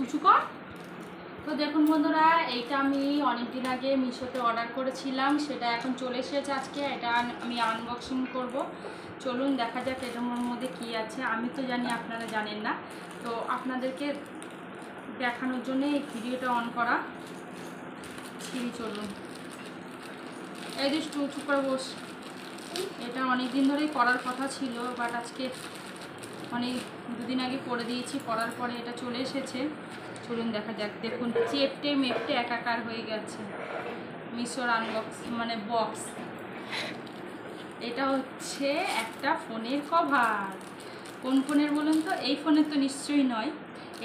উঁচু কর। তো দেখুন বন্ধুরা, এইটা আমি অনেক দিন আগে মিশোতে অর্ডার করেছিলাম, সেটা এখন চলে এসেছে আজকে। এটা আমি আনবক্সিং করব। চলুন দেখা যাক এটার মধ্যে কী আছে। আমি তো জানি, আপনারা জানেন না, তো আপনাদেরকে দেখানোর জন্য এই ভিডিওটা অন করা। চলুন, এই দুষ্টু উঁচু করে বস। এটা অনেক দিন ধরেই করার কথা ছিল, বাট আজকে দুদিন আগে করে দিয়েছি। করার পরে এটা চলে এসেছে। চলুন দেখা যাক। দেখুন, চেপটে মেপটে একাকার হয়ে গেছে মিশোর বক্স। এটা হচ্ছে একটা ফোনের কভার। কোন ফোনের বলুন তো? এই ফোনের তো নিশ্চয়ই নয়।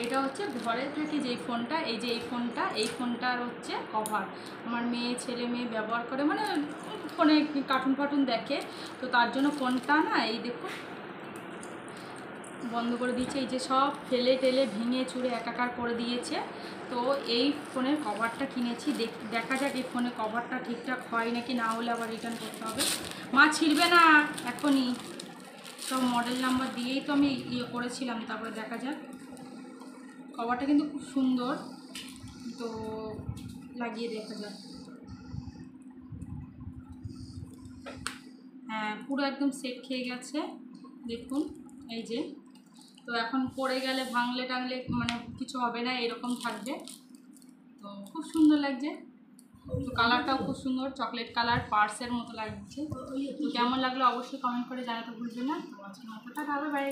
এটা হচ্ছে ঘরে থাকে যেই ফোনটা, এই যে এই ফোনটার হচ্ছে কভার। আমার ছেলে মেয়ে ব্যবহার করে, ফোনে কার্টুন ফার্টুন দেখে, তো তার জন্য ফোনটা না, এই দেখুন বন্ধ করে দিয়েছে। এই যে সব ফেলে টেলে ভেঙে চুরে একাকার করে দিয়েছে। তো এই ফোনের কভারটা কিনেছি। দেখা যাক এই ফোনের কভারটা ঠিকঠাক হয় নাকি, না হলে আবার রিটার্ন করতে হবে। মা ছিড়বে না এখনই, সব মডেল নাম্বার দিয়েই তো আমি করেছিলাম। তারপরে দেখা যাক। কভারটা কিন্তু খুব সুন্দর, তো লাগিয়ে দেখা যাক। হ্যাঁ, পুরো একদম সেট খেয়ে গেছে দেখুন। এই যে, তো এখন পড়ে গেলে ভাঙলে টাঙলে কিছু হবে না, এরকম থাকবে। তো খুব সুন্দর লাগছে। তো কালারটাও খুব সুন্দর, চকলেট কালার, পার্সের মতো লাগছে। তো কেমন লাগলো অবশ্যই কমেন্ট করে জানাতে ভুলবেন না। তো আজকের মতো টাটা, বাই বাই।